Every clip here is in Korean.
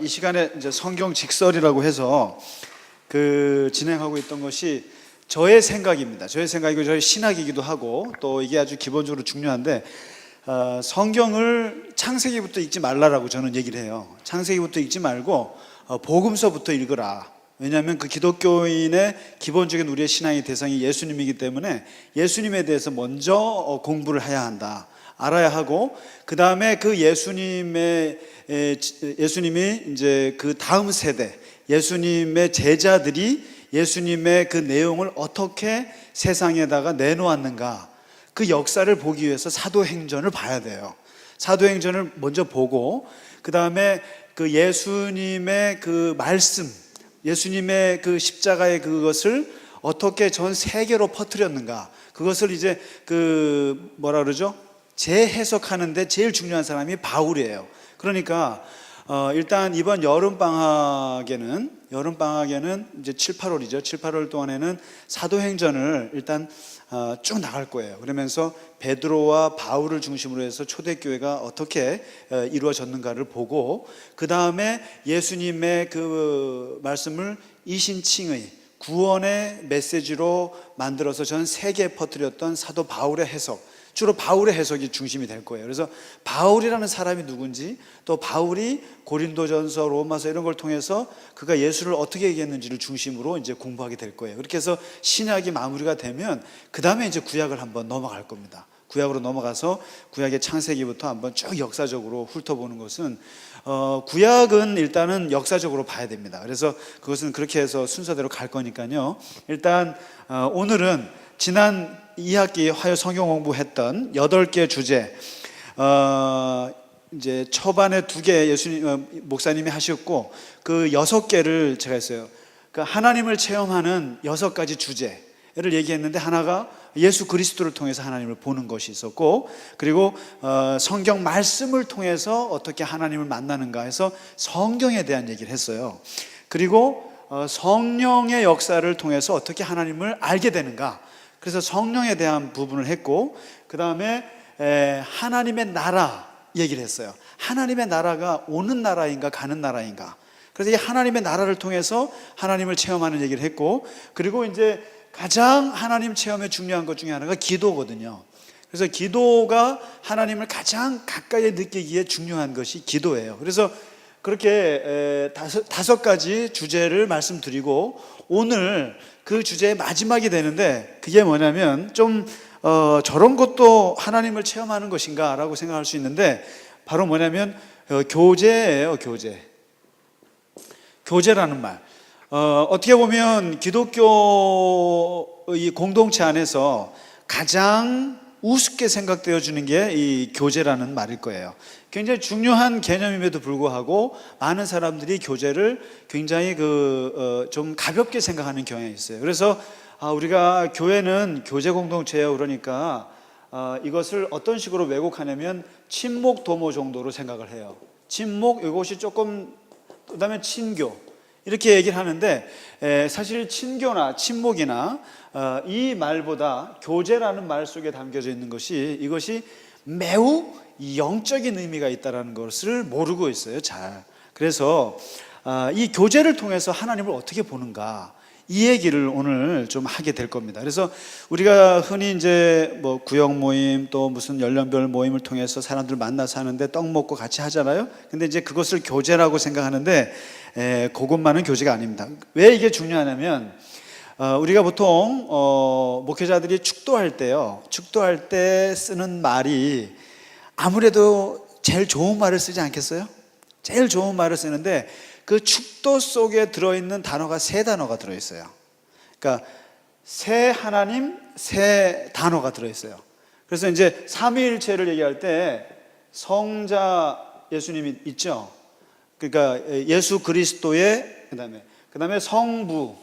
이 시간에 이제 성경 직설이라고 해서 진행하고 있던 것이 저의 생각입니다. 저의 생각이고 저의 신학이기도 하고 또 이게 아주 기본적으로 중요한데 성경을 창세기부터 읽지 말라라고 저는 얘기를 해요. 창세기부터 읽지 말고 복음서부터 읽으라. 왜냐하면 그 기독교인의 기본적인 우리의 신앙의 대상이 예수님이기 때문에 예수님에 대해서 먼저 공부를 해야 한다. 알아야 하고 그 다음에 그 예수님이 이제 그 다음 세대 예수님의 제자들이 예수님의 그 내용을 어떻게 세상에다가 내놓았는가, 그 역사를 보기 위해서 사도행전을 봐야 돼요. 사도행전을 먼저 보고 그 다음에 그 예수님의 그 말씀, 예수님의 그 십자가의 그것을 어떻게 전 세계로 퍼뜨렸는가, 그것을 이제 뭐라 그러죠? 재해석하는데 제일 중요한 사람이 바울이에요. 그러니까 일단 이번 여름방학에는 이제 7, 8월이죠. 7, 8월 동안에는 사도행전을 일단 쭉 나갈 거예요. 그러면서 베드로와 바울을 중심으로 해서 초대교회가 어떻게 이루어졌는가를 보고 그 다음에 예수님의 그 말씀을 이신칭의 구원의 메시지로 만들어서 전 세계에 퍼뜨렸던 사도 바울의 해석, 주로 바울의 해석이 중심이 될 거예요. 그래서 바울이라는 사람이 누군지, 또 바울이 고린도전서, 로마서 이런 걸 통해서 그가 예수를 어떻게 얘기했는지를 중심으로 이제 공부하게 될 거예요. 그렇게 해서 신약이 마무리가 되면 그 다음에 이제 구약을 한번 넘어갈 겁니다. 구약으로 넘어가서 구약의 창세기부터 한번 쭉 역사적으로 훑어보는 것은 구약은 일단은 역사적으로 봐야 됩니다. 그래서 그것은 그렇게 해서 순서대로 갈 거니까요. 일단 오늘은 지난 2학기 화요 성경 공부했던 8개 주제, 이제 초반에 2개 예수님 목사님이 하셨고 그 6개를 제가 했어요. 그 하나님을 체험하는 6가지 주제를 얘기했는데, 하나가 예수 그리스도를 통해서 하나님을 보는 것이 있었고, 그리고 성경 말씀을 통해서 어떻게 하나님을 만나는가 해서 성경에 대한 얘기를 했어요. 그리고 성령의 역사를 통해서 어떻게 하나님을 알게 되는가, 그래서 성령에 대한 부분을 했고, 그 다음에 하나님의 나라 얘기를 했어요. 하나님의 나라가 오는 나라인가 가는 나라인가, 그래서 이 하나님의 나라를 통해서 하나님을 체험하는 얘기를 했고, 그리고 이제 가장 하나님 체험에 중요한 것 중에 하나가 기도거든요. 그래서 기도가 하나님을 가장 가까이 느끼기에 중요한 것이 기도예요. 그래서 그렇게 5가지 주제를 말씀드리고, 오늘 그 주제의 마지막이 되는데, 그게 뭐냐면 좀 저런 것도 하나님을 체험하는 것인가 라고 생각할 수 있는데, 바로 뭐냐면 교제예요. 교제라는 말, 어떻게 보면 기독교 이 공동체 안에서 가장 우습게 생각되어 주는 게 이 교제라는 말일 거예요. 굉장히 중요한 개념임에도 불구하고 많은 사람들이 교제를 굉장히 좀 가볍게 생각하는 경향이 있어요. 그래서 우리가 교회는 교제 공동체예요. 그러니까 이것을 어떤 식으로 왜곡하냐면 친목 도모 정도로 생각을 해요. 친목, 이것이 조금, 그 다음에 친교, 이렇게 얘기를 하는데, 사실 친교나 친목이나 이 말보다 교제라는 말 속에 담겨져 있는 것이, 이것이 매우 영적인 의미가 있다는 것을 모르고 있어요, 잘. 그래서 이 교제를 통해서 하나님을 어떻게 보는가, 이 얘기를 오늘 좀 하게 될 겁니다. 그래서 우리가 흔히 이제 뭐 구역 모임, 또 무슨 연령별 모임을 통해서 사람들 만나서 하는데 떡 먹고 같이 하잖아요. 근데 이제 그것을 교제라고 생각하는데 그것만은 교제가 아닙니다. 왜 이게 중요하냐면 우리가 보통 목회자들이 축도할 때요, 축도할 때 쓰는 말이 아무래도 제일 좋은 말을 쓰지 않겠어요? 제일 좋은 말을 쓰는데, 그 축도 속에 들어있는 단어가 3단어가 들어있어요. 그러니까 새 하나님, 새 단어가 들어있어요. 그래서 이제 삼위일체를 얘기할 때 성자 예수님이 있죠. 그러니까 예수 그리스도의 그 다음에 성부,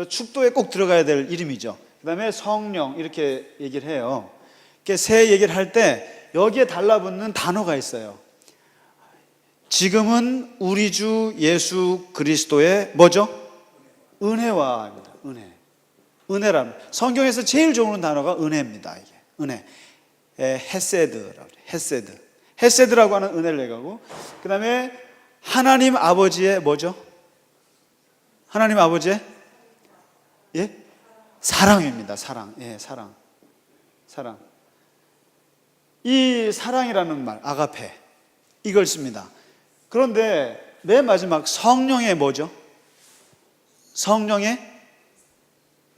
축도에 꼭 들어가야 될 이름이죠. 그 다음에 성령, 이렇게 얘기를 해요. 새 얘기를 할 때 여기에 달라붙는 단어가 있어요. 지금은 우리 주 예수 그리스도의 뭐죠? 은혜와입니다. 은혜라는, 성경에서 제일 좋은 단어가 은혜입니다. 이게 은혜, 헤세드라고 해요. 헤세드라고 하는 은혜를 얘기하고, 그 다음에 하나님 아버지의 뭐죠? 하나님 아버지의 예? 사랑입니다. 사랑. 예, 사랑. 사랑. 이 사랑이라는 말, 아가페, 이걸 씁니다. 그런데 맨 마지막 성령의 뭐죠? 성령의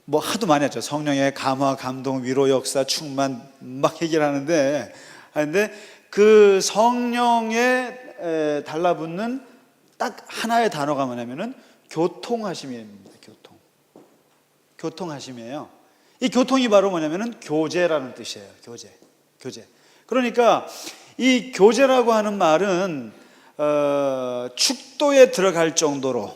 뭐 하도 많이 하죠. 성령의 감화, 감동, 위로, 역사, 충만 막 얘기를 하는데 그 성령에 달라붙는 딱 하나의 단어가 뭐냐면은 교통하심입니다. 교통하심이에요. 이 교통이 바로 뭐냐면은 교제라는 뜻이에요. 교제. 그러니까 이 교제라고 하는 말은 축도에 들어갈 정도로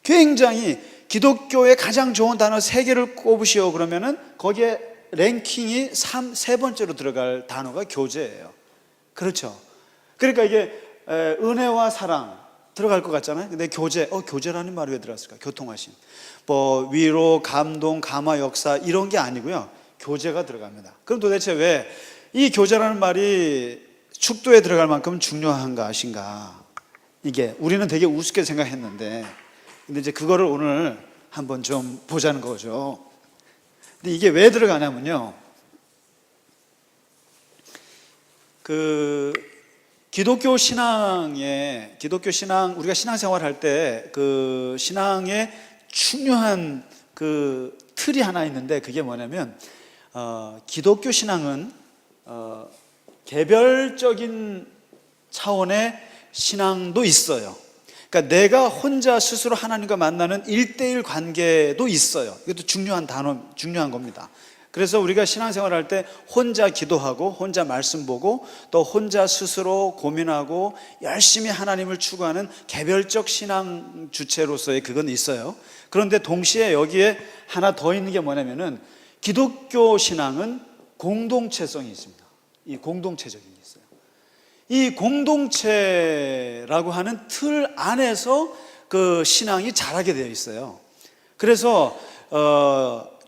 굉장히 기독교의 가장 좋은 단어 3개를 꼽으시오 그러면은 거기에 랭킹이 세 번째로 들어갈 단어가 교제예요. 그렇죠. 그러니까 이게 은혜와 사랑 들어갈 것 같잖아요. 근데 교제라는 말이 왜 들어갔을까? 교통하심. 뭐 위로, 감동, 감화, 역사 이런 게 아니고요. 교제가 들어갑니다. 그럼 도대체 왜 이 교제라는 말이 축도에 들어갈 만큼 중요한가 하신가? 이게 우리는 되게 우습게 생각했는데 근데 이제 그거를 오늘 한번 좀 보자는 거죠. 근데 이게 왜 들어가냐면요. 기독교 신앙, 우리가 신앙생활 할 때 그 신앙의 중요한 그 틀이 하나 있는데 그게 뭐냐면, 기독교 신앙은 개별적인 차원의 신앙도 있어요. 그러니까 내가 혼자 스스로 하나님과 만나는 1:1 관계도 있어요. 이것도 중요한 겁니다. 그래서 우리가 신앙생활 할 때 혼자 기도하고 혼자 말씀 보고 또 혼자 스스로 고민하고 열심히 하나님을 추구하는 개별적 신앙 주체로서의 그건 있어요. 그런데 동시에 여기에 하나 더 있는 게 뭐냐면은 기독교 신앙은 공동체성이 있습니다. 이 공동체적인 게 있어요. 이 공동체라고 하는 틀 안에서 그 신앙이 자라게 되어 있어요. 그래서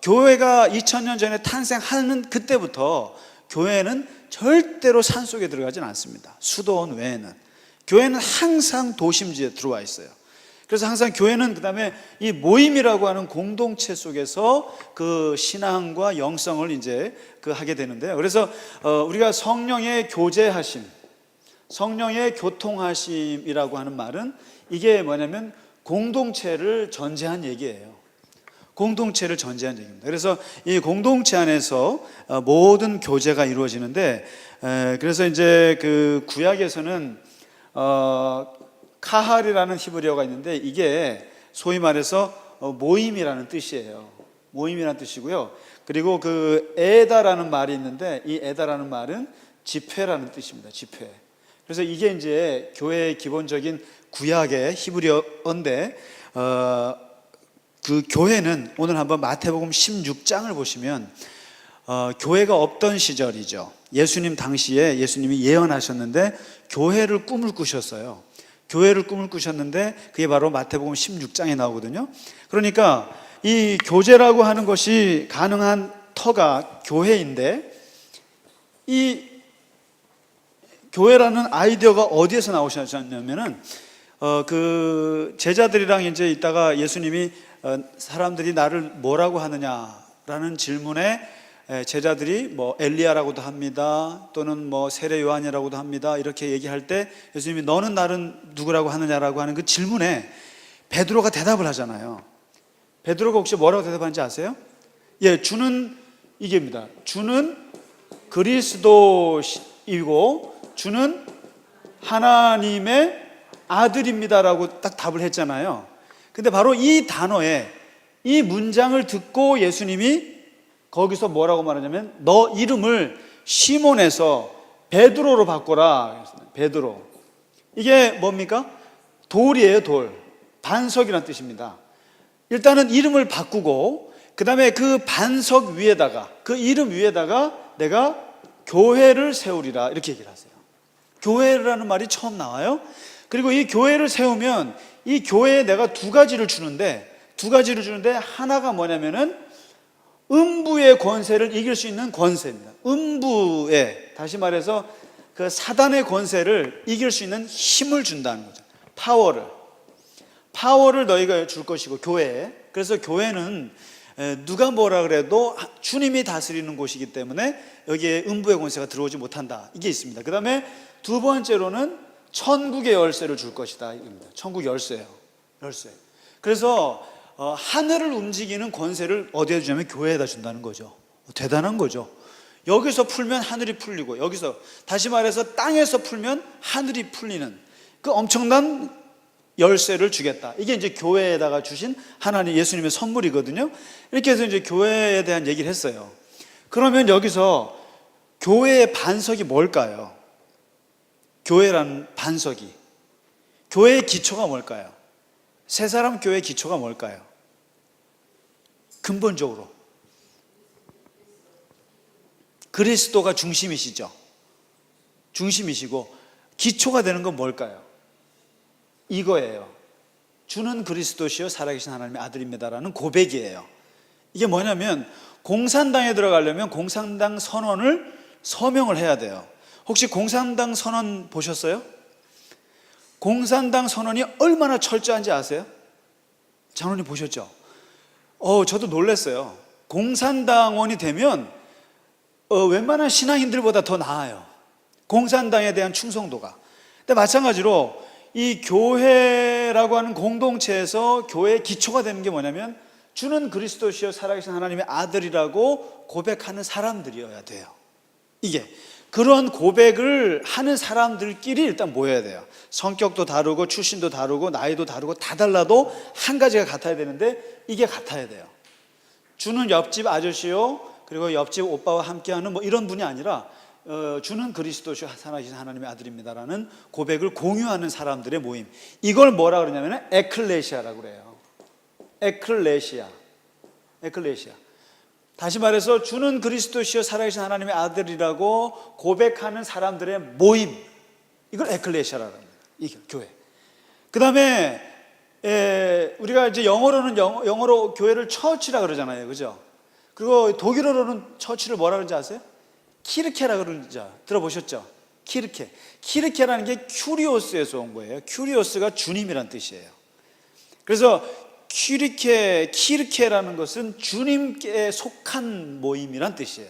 교회가 2000년 전에 탄생하는 그때부터 교회는 절대로 산속에 들어가진 않습니다. 수도원 외에는. 교회는 항상 도심지에 들어와 있어요. 그래서 항상 교회는 그다음에 이 모임이라고 하는 공동체 속에서 그 신앙과 영성을 이제 하게 되는데요. 그래서 우리가 성령의 교제하심, 성령의 교통하심이라고 하는 말은 이게 뭐냐면 공동체를 전제한 얘기예요. 공동체를 전제한 얘기입니다. 그래서 이 공동체 안에서 모든 교제가 이루어지는데, 그래서 이제 그 구약에서는 카할이라는 히브리어가 있는데 이게 소위 말해서 모임이라는 뜻이에요. 모임이라는 뜻이고요. 그리고 그 에다라는 말이 있는데 이 에다라는 말은 집회라는 뜻입니다. 집회. 그래서 이게 이제 교회의 기본적인 구약의 히브리어인데, 그 교회는 오늘 한번 마태복음 16장을 보시면 교회가 없던 시절이죠. 예수님 당시에 예수님이 예언하셨는데 교회를 꿈을 꾸셨어요. 교회를 꿈을 꾸셨는데 그게 바로 마태복음 16장에 나오거든요. 그러니까 이 교제라고 하는 것이 가능한 터가 교회인데, 이 교회라는 아이디어가 어디에서 나오셨냐면은 그 제자들이랑 이제 있다가 예수님이 사람들이 나를 뭐라고 하느냐라는 질문에 제자들이 뭐 엘리야라고도 합니다, 또는 뭐 세례 요한이라고도 합니다, 이렇게 얘기할 때 예수님이 너는 나를 누구라고 하느냐라고 하는 그 질문에 베드로가 대답을 하잖아요. 베드로가 혹시 뭐라고 대답하는지 아세요? 예, 주는 이게입니다. 주는 그리스도이고 주는 하나님의 아들입니다라고 딱 답을 했잖아요. 근데 바로 이 단어에, 이 문장을 듣고 예수님이 거기서 뭐라고 말하냐면 너 이름을 시몬에서 베드로로 바꿔라. 베드로. 이게 뭡니까? 돌이에요. 돌. 반석이라는 뜻입니다. 일단은 이름을 바꾸고 그 다음에 그 반석 위에다가, 그 이름 위에다가 내가 교회를 세우리라, 이렇게 얘기를 하세요. 교회라는 말이 처음 나와요. 그리고 이 교회를 세우면 이 교회에 내가 두 가지를 주는데 하나가 뭐냐면은 음부의 권세를 이길 수 있는 권세입니다. 음부의, 다시 말해서 그 사단의 권세를 이길 수 있는 힘을 준다는 거죠. 파워를 너희가 줄 것이고, 교회에. 그래서 교회는 누가 뭐라 그래도 주님이 다스리는 곳이기 때문에 여기에 음부의 권세가 들어오지 못한다, 이게 있습니다. 그 다음에 두 번째로는 천국의 열쇠를 줄 것이다, 이겁니다. 천국 열쇠예요. 열쇠. 그래서 하늘을 움직이는 권세를 어디에 주냐면 교회에다 준다는 거죠. 대단한 거죠. 여기서 풀면 하늘이 풀리고, 여기서 다시 말해서 땅에서 풀면 하늘이 풀리는 그 엄청난 열쇠를 주겠다. 이게 이제 교회에다가 주신 하나님, 예수님의 선물이거든요. 이렇게 해서 이제 교회에 대한 얘기를 했어요. 그러면 여기서 교회의 반석이 뭘까요? 교회라는 반석이, 교회의 기초가 뭘까요? 세 사람 교회의 기초가 뭘까요? 근본적으로 그리스도가 중심이시죠. 중심이시고 기초가 되는 건 뭘까요? 이거예요. 주는 그리스도시요 살아계신 하나님의 아들입니다라는 고백이에요. 이게 뭐냐면, 공산당에 들어가려면 공산당 선언을 서명을 해야 돼요. 혹시 공산당 선언 보셨어요? 공산당 선언이 얼마나 철저한지 아세요? 장로님 보셨죠? 저도 놀랐어요. 공산당원이 되면 웬만한 신앙인들보다 더 나아요. 공산당에 대한 충성도가. 근데 마찬가지로 이 교회라고 하는 공동체에서 교회의 기초가 되는 게 뭐냐면, 주는 그리스도시요 살아계신 하나님의 아들이라고 고백하는 사람들이어야 돼요. 이게 그런 고백을 하는 사람들끼리 일단 모여야 돼요. 성격도 다르고 출신도 다르고 나이도 다르고 다 달라도 한 가지가 같아야 되는데, 이게 같아야 돼요. 주는 옆집 아저씨요, 그리고 옆집 오빠와 함께하는 뭐 이런 분이 아니라 주는 그리스도시요 살아계신 하나님의 아들입니다라는 고백을 공유하는 사람들의 모임, 이걸 뭐라 그러냐면 에클레시아라고 그래요. 에클레시아. 다시 말해서 주는 그리스도시요 살아계신 하나님의 아들이라고 고백하는 사람들의 모임, 이걸 에클레시아라고 합니다. 이 교회. 그 다음에 우리가 이제 영어로 교회를 처치라 그러잖아요, 그죠? 그리고 독일어로는 처치를 뭐라 그러는지 아세요? 키르케라 그러죠. 들어보셨죠? 키르케라는 게 큐리오스에서 온 거예요. 큐리오스가 주님이란 뜻이에요. 그래서 키르케라는 것은 주님께 속한 모임이란 뜻이에요.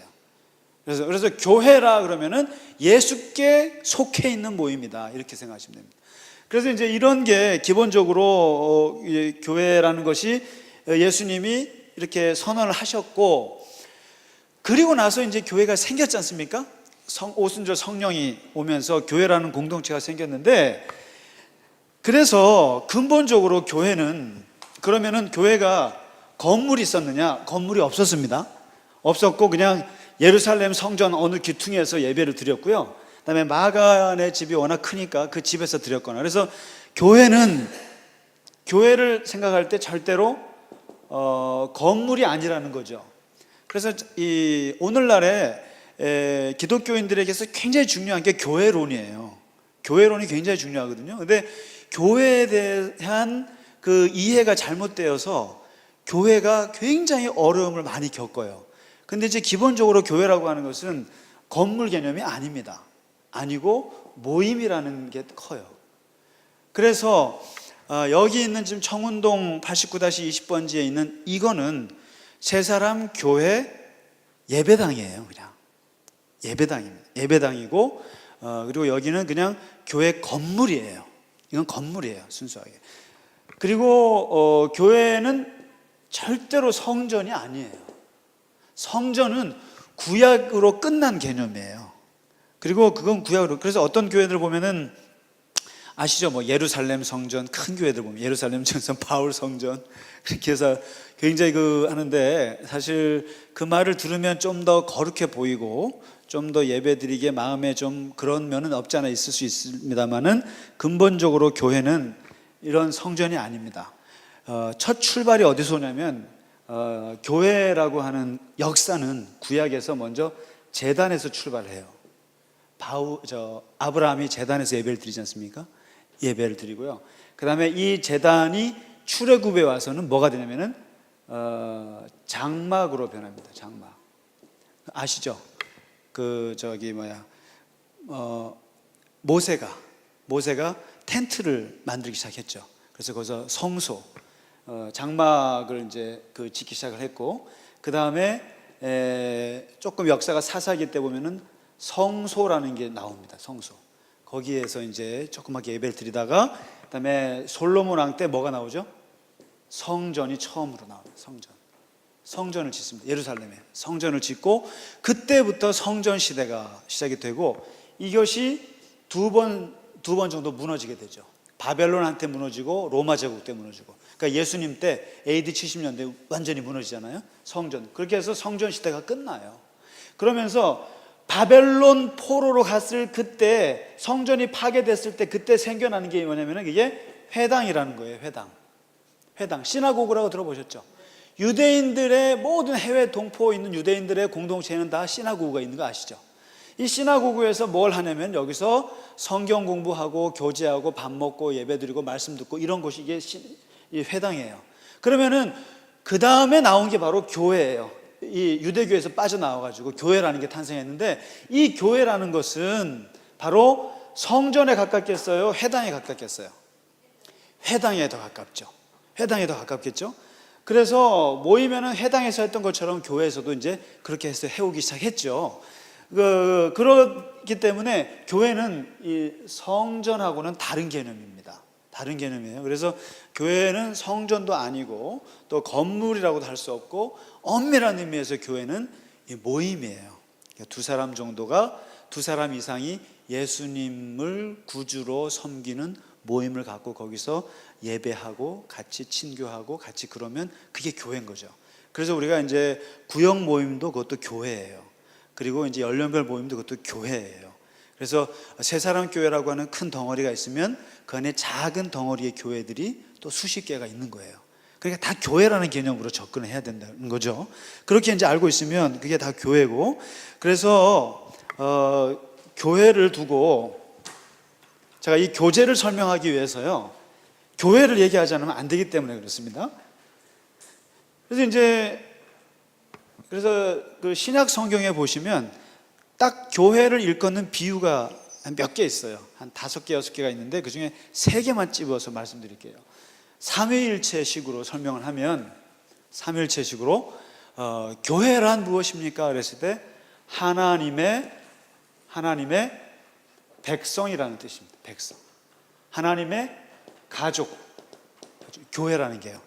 그래서 교회라 그러면은 예수께 속해 있는 모임이다, 이렇게 생각하시면 됩니다. 그래서 이제 이런 게 기본적으로 교회라는 것이 예수님이 이렇게 선언을 하셨고, 그리고 나서 이제 교회가 생겼지 않습니까? 오순절 성령이 오면서 교회라는 공동체가 생겼는데, 그래서 근본적으로 교회는, 그러면은 교회가 건물이 있었느냐? 건물이 없었습니다. 없었고 그냥 예루살렘 성전 어느 귀퉁이에서 예배를 드렸고요. 그다음에 마가네 집이 워낙 크니까 그 집에서 드렸거나. 그래서 교회를 생각할 때 절대로 건물이 아니라는 거죠. 그래서 이 오늘날에 기독교인들에게서 굉장히 중요한 게 교회론이에요. 교회론이 굉장히 중요하거든요. 근데 교회에 대한 그 이해가 잘못되어서 교회가 굉장히 어려움을 많이 겪어요. 근데 이제 기본적으로 교회라고 하는 것은 건물 개념이 아닙니다. 아니고 모임이라는 게 커요. 그래서 여기 있는 지금 청운동 89-20번지에 있는 이거는 세 사람 교회 예배당이에요. 그냥 예배당입니다. 예배당이고, 그리고 여기는 그냥 교회 건물이에요. 이건 건물이에요, 순수하게. 그리고 교회는 절대로 성전이 아니에요. 성전은 구약으로 끝난 개념이에요. 그리고 그건 구약으로. 그래서 어떤 교회들 보면은 아시죠? 뭐 예루살렘 성전, 큰 교회들 보면 예루살렘 성전, 바울 성전, 그렇게 해서 굉장히 하는데, 사실 그 말을 들으면 좀 더 거룩해 보이고 좀 더 예배드리기에 마음에 좀 그런 면은 없지 않아 있을 수 있습니다만은, 근본적으로 교회는 이런 성전이 아닙니다. 첫 출발이 어디서 오냐면, 교회라고 하는 역사는 구약에서 먼저 제단에서 출발해요. 아브라함이 제단에서 예배를 드리지 않습니까? 예배를 드리고요. 그 다음에 이 제단이 출애굽에 와서는 뭐가 되냐면은 장막으로 변합니다. 장막. 아시죠? 모세가 텐트를 만들기 시작했죠. 그래서 거기서 성소, 장막을 이제 짓기 시작을 했고, 그 다음에 조금 역사가 사사기 때 보면은 성소라는 게 나옵니다. 성소. 거기에서 이제 조그맣게 예배를 드리다가, 그다음에 솔로몬 왕 때 뭐가 나오죠? 성전이 처음으로 나옵니다. 성전을 짓습니다. 예루살렘에 성전을 짓고, 그때부터 성전 시대가 시작이 되고, 이것이 두 번 정도 무너지게 되죠. 바벨론한테 무너지고 로마 제국 때 무너지고. 그러니까 예수님 때 AD 70년대 완전히 무너지잖아요. 성전. 그렇게 해서 성전 시대가 끝나요. 그러면서 바벨론 포로로 갔을 그때, 성전이 파괴됐을 때 그때 생겨나는 게 뭐냐면은 이게 회당이라는 거예요. 회당. 시나고그라고 들어보셨죠? 유대인들의 모든 해외 동포 있는 유대인들의 공동체에는 다 시나고그가 있는 거 아시죠? 이 시나고그에서 뭘 하냐면 여기서 성경 공부하고 교제하고 밥 먹고 예배드리고 말씀 듣고 이런 곳이 이게 이 회당이에요. 그러면은 그 다음에 나온 게 바로 교회예요. 이 유대교에서 빠져나와가지고 교회라는 게 탄생했는데, 이 교회라는 것은 바로 성전에 가깝겠어요? 회당에 가깝겠어요? 회당에 더 가깝죠. 회당에 더 가깝겠죠. 그래서 모이면은 회당에서 했던 것처럼 교회에서도 이제 그렇게 해서 해오기 시작했죠. 그렇기 때문에 교회는 이 성전하고는 다른 개념입니다. 다른 개념이에요. 그래서 교회는 성전도 아니고 또 건물이라고도 할 수 없고, 엄밀한 의미에서 교회는 모임이에요. 두 사람 이상이 예수님을 구주로 섬기는 모임을 갖고 거기서 예배하고 같이 친교하고 같이, 그러면 그게 교회인 거죠. 그래서 우리가 이제 구역 모임도 그것도 교회예요. 그리고 이제 연령별 모임도 그것도 교회예요. 그래서 세 사람 교회라고 하는 큰 덩어리가 있으면 그 안에 작은 덩어리의 교회들이 또 수십 개가 있는 거예요. 그러니까 다 교회라는 개념으로 접근을 해야 된다는 거죠. 그렇게 이제 알고 있으면 그게 다 교회고, 그래서 교회를 두고 제가 이 교제를 설명하기 위해서요, 교회를 얘기하지 않으면 안 되기 때문에 그렇습니다. 그래서 그 신약 성경에 보시면 딱 교회를 일컫는 비유가 한 몇 개 있어요. 한 5개, 6개가 있는데 그 중에 3개만 집어서 말씀드릴게요. 삼위일체식으로 설명을 하면, 삼위일체식으로 교회란 무엇입니까? 그랬을 때 하나님의 백성이라는 뜻입니다. 백성. 하나님의 가족. 교회라는 게요.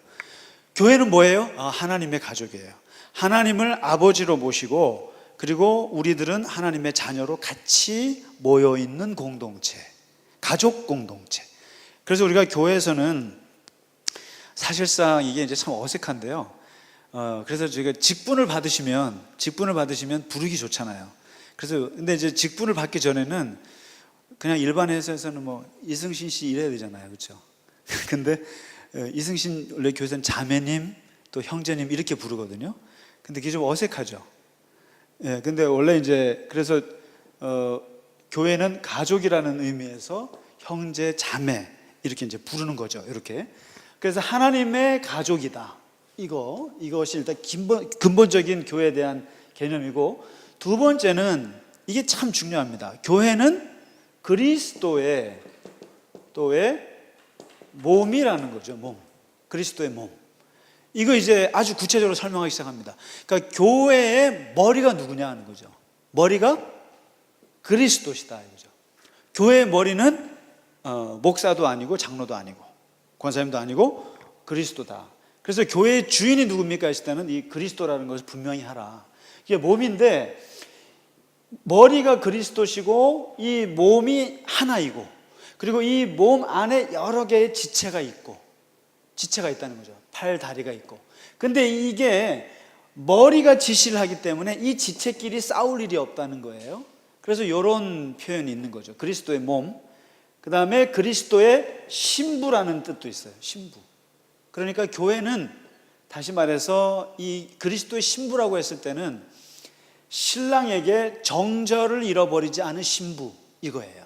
교회는 뭐예요? 하나님의 가족이에요. 하나님을 아버지로 모시고, 그리고 우리들은 하나님의 자녀로 같이 모여있는 공동체, 가족 공동체. 그래서 우리가 교회에서는 사실상 이게 이제 참 어색한데요. 그래서 저희가 직분을 받으시면 부르기 좋잖아요. 그래서 근데 이제 직분을 받기 전에는 그냥 일반 회사에서는 뭐 이승신 씨 이래야 되잖아요, 그렇죠? 근데 이승신 원래 교회에서는 자매님, 또 형제님 이렇게 부르거든요. 근데 그게 좀 어색하죠. 예, 근데 원래 이제 그래서 교회는 가족이라는 의미에서 형제, 자매 이렇게 이제 부르는 거죠. 이렇게. 그래서 하나님의 가족이다. 이것이 일단 근본적인 교회에 대한 개념이고, 두 번째는 이게 참 중요합니다. 교회는 그리스도의 몸이라는 거죠. 몸. 그리스도의 몸. 이거 이제 아주 구체적으로 설명하기 시작합니다. 그러니까 교회의 머리가 누구냐 하는 거죠. 머리가 그리스도시다 이거죠. 교회의 머리는 목사도 아니고 장로도 아니고 권사님도 아니고 그리스도다. 그래서 교회의 주인이 누굽니까 했을 때는 이 그리스도라는 것을 분명히 하라. 이게 몸인데 머리가 그리스도시고 이 몸이 하나이고, 그리고 이 몸 안에 여러 개의 지체가 있다는 거죠. 팔, 다리가 있고. 근데 이게 머리가 지시를 하기 때문에 이 지체끼리 싸울 일이 없다는 거예요. 그래서 이런 표현이 있는 거죠. 그리스도의 몸, 그 다음에 그리스도의 신부라는 뜻도 있어요. 신부. 그러니까 교회는 다시 말해서 이 그리스도의 신부라고 했을 때는 신랑에게 정절을 잃어버리지 않은 신부, 이거예요.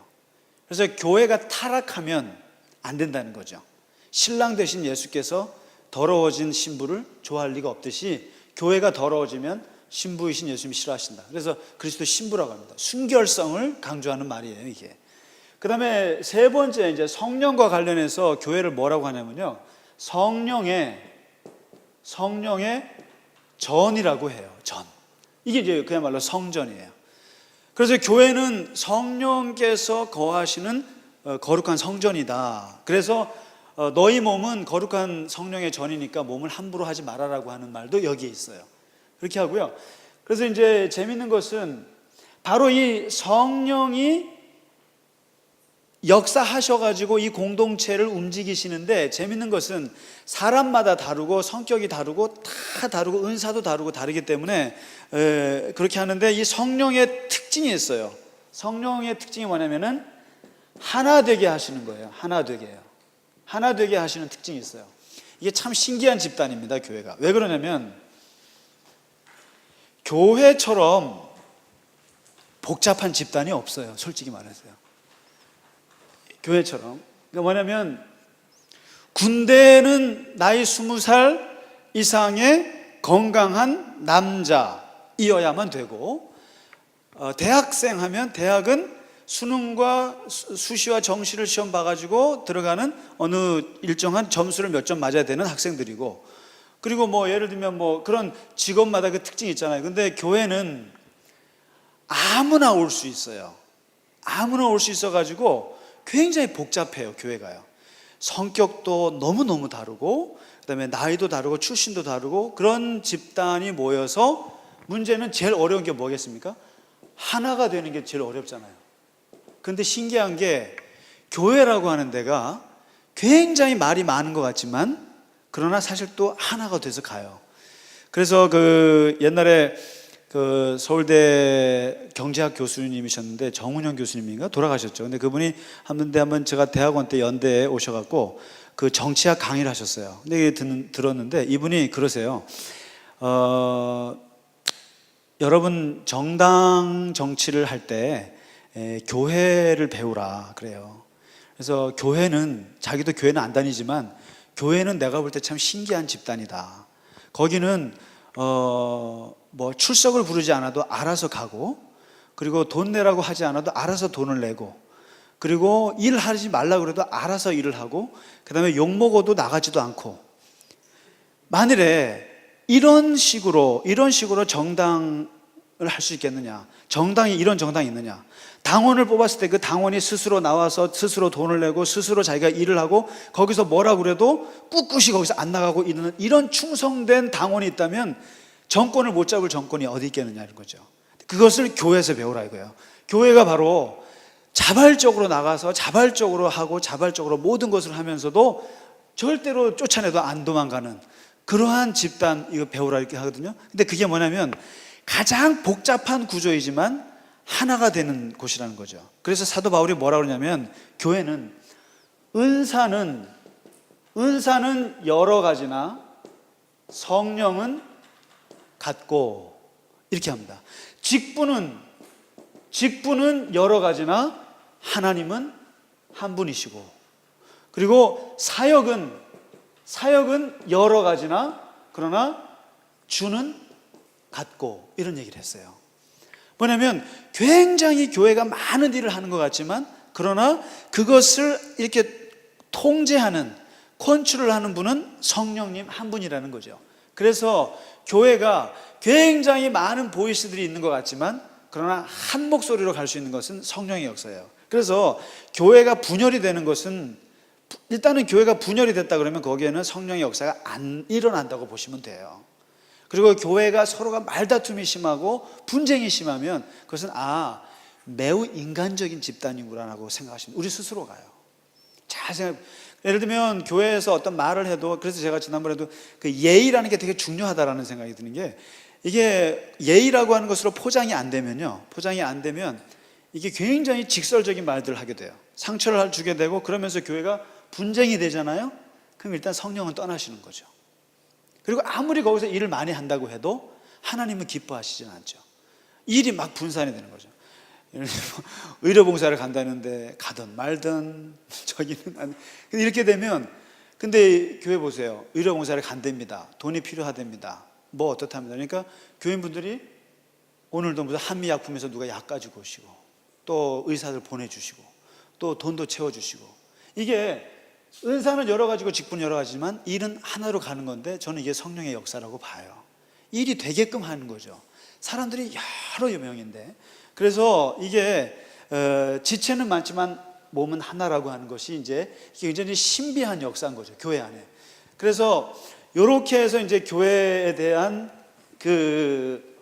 그래서 교회가 타락하면 안 된다는 거죠. 신랑 대신 예수께서 더러워진 신부를 좋아할 리가 없듯이 교회가 더러워지면 신부이신 예수님이 싫어하신다. 그래서 그리스도 신부라고 합니다. 순결성을 강조하는 말이에요, 이게. 그다음에 세 번째 이제 성령과 관련해서 교회를 뭐라고 하냐면요, 성령의 전이라고 해요. 전. 이게 이제 그야말로 성전이에요. 그래서 교회는 성령께서 거하시는 거룩한 성전이다. 그래서 너희 몸은 거룩한 성령의 전이니까 몸을 함부로 하지 말아라고 하는 말도 여기에 있어요. 그렇게 하고요. 그래서 이제 재밌는 것은 바로 이 성령이 역사하셔가지고 이 공동체를 움직이시는데, 재밌는 것은 사람마다 다르고 성격이 다르고 다 다르고 은사도 다르고 다르기 때문에 그렇게 하는데, 이 성령의 특징이 있어요. 성령의 특징이 뭐냐면은 하나 되게 하시는 거예요. 하나 되게 하시는 특징이 있어요. 이게 참 신기한 집단입니다, 교회가. 왜 그러냐면 교회처럼 복잡한 집단이 없어요, 솔직히 말해서요. 교회처럼. 그러니까 뭐냐면 군대는 나이 20살 이상의 건강한 남자이어야만 되고, 대학생 하면 대학은 수능과 수시와 정시를 시험 봐가지고 들어가는 어느 일정한 점수를 몇 점 맞아야 되는 학생들이고, 그리고 뭐 예를 들면 뭐 그런 직업마다 그 특징이 있잖아요. 근데 교회는 아무나 올 수 있어요. 아무나 올 수 있어가지고 굉장히 복잡해요, 교회가요. 성격도 너무너무 다르고, 그다음에 나이도 다르고 출신도 다르고, 그런 집단이 모여서, 문제는 제일 어려운 게 뭐겠습니까? 하나가 되는 게 제일 어렵잖아요. 근데 신기한 게 교회라고 하는 데가 굉장히 말이 많은 것 같지만, 그러나 사실 또 하나가 돼서 가요. 그래서 옛날에 서울대 경제학 교수님이셨는데, 정운영 교수님인가 돌아가셨죠. 근데 그분이 한번 제가 대학원 때 연대에 오셔갖고 그 정치학 강의를 하셨어요. 근데 들었는데 이분이 그러세요. 여러분 정당 정치를 할 때 교회를 배우라 그래요. 그래서 자기도 교회는 안 다니지만 교회는 내가 볼 때 참 신기한 집단이다. 거기는 뭐 출석을 부르지 않아도 알아서 가고, 그리고 돈 내라고 하지 않아도 알아서 돈을 내고, 그리고 일하지 말라고 그래도 알아서 일을 하고, 그 다음에 욕먹어도 나가지도 않고. 만일에 이런 식으로 정당을 할 수 있겠느냐? 이런 정당이 있느냐? 당원을 뽑았을 때 그 당원이 스스로 나와서 스스로 돈을 내고 스스로 자기가 일을 하고, 거기서 뭐라고 그래도 꿋꿋이 거기서 안 나가고 이런 충성된 당원이 있다면 정권을 못 잡을 정권이 어디 있겠느냐, 이런 거죠. 그것을 교회에서 배우라 이거예요. 교회가 바로 자발적으로 나가서 자발적으로 하고 자발적으로 모든 것을 하면서도 절대로 쫓아내도 안 도망가는 그러한 집단, 이거 배우라 이렇게 하거든요. 근데 그게 뭐냐면 가장 복잡한 구조이지만 하나가 되는 곳이라는 거죠. 그래서 사도 바울이 뭐라고 그러냐면, 교회는 은사는 여러 가지나 성령은 같고, 이렇게 합니다. 직분은 여러 가지나 하나님은 한 분이시고, 그리고 사역은 여러 가지나 그러나 주는 같고, 이런 얘기를 했어요. 뭐냐면 굉장히 교회가 많은 일을 하는 것 같지만, 그러나 그것을 이렇게 통제하는, 컨트롤 하는 분은 성령님 한 분이라는 거죠. 그래서 교회가 굉장히 많은 보이스들이 있는 것 같지만, 그러나 한 목소리로 갈 수 있는 것은 성령의 역사예요. 그래서 교회가 분열이 되는 것은, 일단은 교회가 분열이 됐다 그러면 거기에는 성령의 역사가 안 일어난다고 보시면 돼요. 그리고 교회가 서로가 말다툼이 심하고 분쟁이 심하면 그것은 매우 인간적인 집단이구나라고 생각하시면 우리 스스로 가요. 잘 생각. 예를 들면 교회에서 어떤 말을 해도, 그래서 제가 지난번에도 그 예의라는 게 되게 중요하다라는 생각이 드는 게, 이게 예의라고 하는 것으로 포장이 안 되면 이게 굉장히 직설적인 말들을 하게 돼요. 상처를 주게 되고, 그러면서 교회가 분쟁이 되잖아요. 그럼 일단 성령은 떠나시는 거죠. 그리고 아무리 거기서 일을 많이 한다고 해도 하나님은 기뻐하시진 않죠. 일이 막 분산이 되는 거죠. 의료봉사를 간다는데 가든 말든 저기는 이렇게 되면, 근데 교회 보세요. 의료봉사를 간답니다. 돈이 필요하답니다. 뭐 어떻답니다. 그러니까 교인분들이 오늘도 무슨 한미약품에서 누가 약 가지고 오시고, 또 의사들 보내주시고, 또 돈도 채워주시고, 이게 은사는 여러 가지고 직분은 여러 가지지만 일은 하나로 가는 건데, 저는 이게 성령의 역사라고 봐요. 일이 되게끔 하는 거죠. 사람들이 여러 명인데, 그래서 이게 지체는 많지만 몸은 하나라고 하는 것이 이제 굉장히 신비한 역사인 거죠, 교회 안에. 그래서 이렇게 해서 이제 교회에 대한 그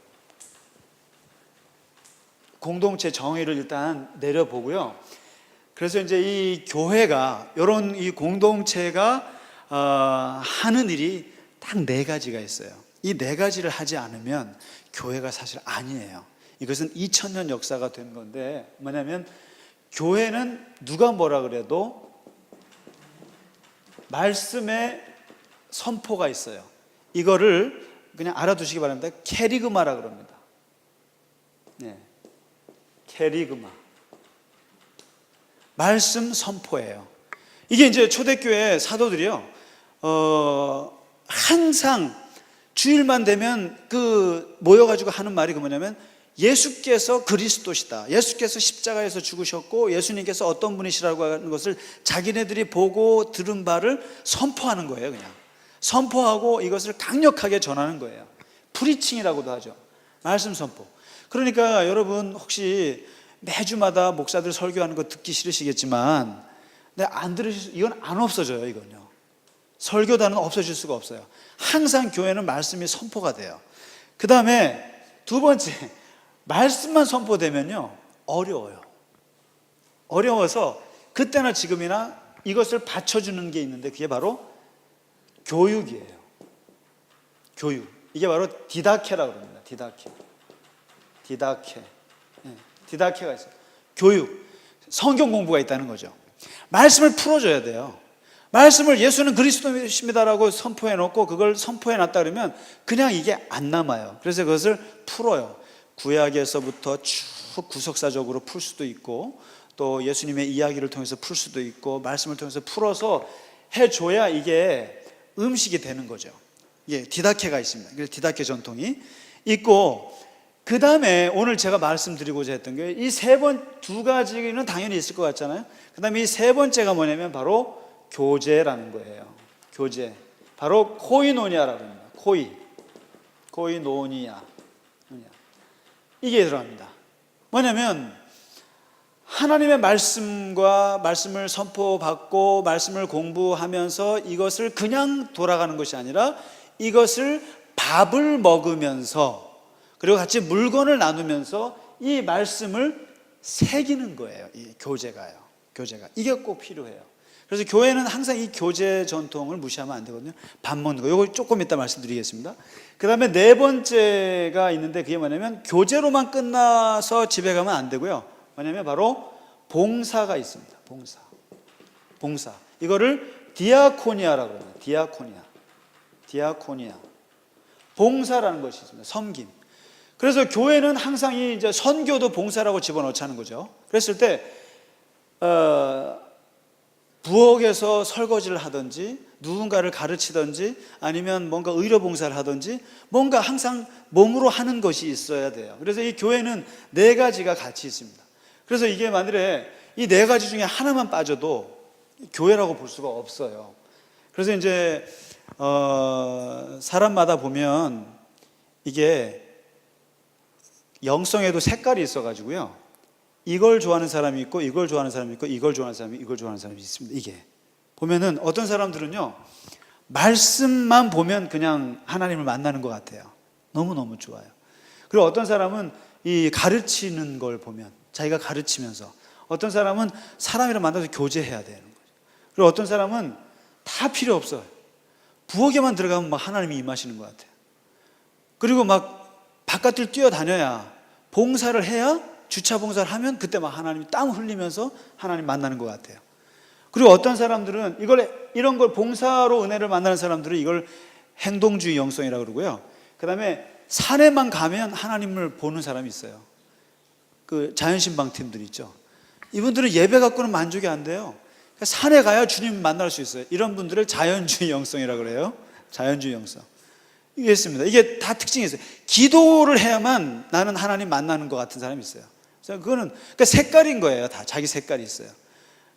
공동체 정의를 일단 내려보고요. 그래서 이제 이 교회가, 이런 이 공동체가 하는 일이 딱 4가지가 있어요. 이 4가지를 하지 않으면 교회가 사실 아니에요. 이것은 2000년 역사가 된 건데, 뭐냐면 교회는 누가 뭐라 그래도 말씀의 선포가 있어요. 이거를 그냥 알아두시기 바랍니다. 캐리그마라 그럽니다. 네, 캐리그마. 말씀 선포예요. 이게 이제 초대교회 사도들이요, 항상 주일만 되면 모여가지고 하는 말이 뭐냐면, 예수께서 그리스도시다, 예수께서 십자가에서 죽으셨고 예수님께서 어떤 분이시라고 하는 것을 자기네들이 보고 들은 바를 선포하는 거예요. 그냥 선포하고 이것을 강력하게 전하는 거예요. 프리칭이라고도 하죠. 말씀 선포. 그러니까 여러분, 혹시 매주마다 목사들 설교하는 거 듣기 싫으시겠지만, 안 들으실 이건 안 없어져요. 이건요, 설교단은 없어질 수가 없어요. 항상 교회는 말씀이 선포가 돼요. 그 다음에 2번째, 말씀만 선포되면요 어려워요. 어려워서 그때나 지금이나 이것을 받쳐주는 게 있는데, 그게 바로 교육이에요. 교육. 이게 바로 디다케라고 합니다. 디다케. 네, 디다케가 있어요. 교육. 성경 공부가 있다는 거죠. 말씀을 풀어줘야 돼요. 말씀을 예수는 그리스도이십니다라고 선포해 놓고 그걸 선포해 놨다 그러면 그냥 이게 안 남아요. 그래서 그것을 풀어요. 구약에서부터 쭉 구속사적으로 풀 수도 있고, 또 예수님의 이야기를 통해서 풀 수도 있고, 말씀을 통해서 풀어서 해줘야 이게 음식이 되는 거죠. 예, 디다케가 있습니다. 그래서 디다케 전통이 있고, 그 다음에 오늘 제가 말씀드리고자 했던 게, 이 2가지는 당연히 있을 것 같잖아요. 그 다음에 이 3번째가 뭐냐면 바로 교제라는 거예요. 교제. 바로 코이노니아라고 합니다. 코이노니아. 이게 들어갑니다. 뭐냐면 하나님의 말씀과 말씀을 선포받고 말씀을 공부하면서 이것을 그냥 돌아가는 것이 아니라, 이것을 밥을 먹으면서 그리고 같이 물건을 나누면서 이 말씀을 새기는 거예요. 이 교제가요. 교제가. 이게 꼭 필요해요. 그래서 교회는 항상 이 교제 전통을 무시하면 안 되거든요. 밥 먹는 거. 이거 조금 이따 말씀드리겠습니다. 그 다음에 4번째가 있는데, 그게 뭐냐면 교제로만 끝나서 집에 가면 안 되고요. 뭐냐면 바로 봉사가 있습니다. 봉사. 이거를 디아코니아라고 합니다. 디아코니아. 봉사라는 것이 있습니다. 섬김. 그래서 교회는 항상 이제 선교도 봉사라고 집어넣자는 거죠. 그랬을 때 부엌에서 설거지를 하든지 누군가를 가르치든지 아니면 뭔가 의료봉사를 하든지 뭔가 항상 몸으로 하는 것이 있어야 돼요. 그래서 이 교회는 4가지가 같이 있습니다. 그래서 이게 만일에 이 4가지 중에 하나만 빠져도 교회라고 볼 수가 없어요. 그래서 이제 사람마다 보면 이게 영성에도 색깔이 있어가지고요, 이걸 좋아하는 사람이 있고 이걸 좋아하는 사람이 있고 이걸 좋아하는 사람이 이걸 좋아하는 사람이 있습니다. 이게 보면은 어떤 사람들은요, 말씀만 보면 그냥 하나님을 만나는 것 같아요. 너무너무 좋아요. 그리고 어떤 사람은 이 가르치는 걸 보면 자기가 가르치면서, 어떤 사람은 사람이랑 만나서 교제해야 되는 거죠. 그리고 어떤 사람은 다 필요 없어요. 부엌에만 들어가면 막 하나님이 임하시는 것 같아요. 그리고 막 바깥을 뛰어다녀야, 봉사를 해야, 주차 봉사를 하면 그때 막 하나님이 땀 흘리면서 하나님 만나는 것 같아요. 그리고 어떤 사람들은 이런 걸 봉사로 은혜를 만나는 사람들은 이걸 행동주의 영성이라고 그러고요. 그 다음에 산에만 가면 하나님을 보는 사람이 있어요. 그 자연신방 팀들 있죠. 이분들은 예배 갖고는 만족이 안 돼요. 그러니까 산에 가야 주님 만날 수 있어요. 이런 분들을 자연주의 영성이라고 그래요. 자연주의 영성. 이게 있습니다. 이게 다 특징이 있어요. 기도를 해야만 나는 하나님 만나는 것 같은 사람이 있어요. 그래서 그거는 그러니까 색깔인 거예요. 다 자기 색깔이 있어요.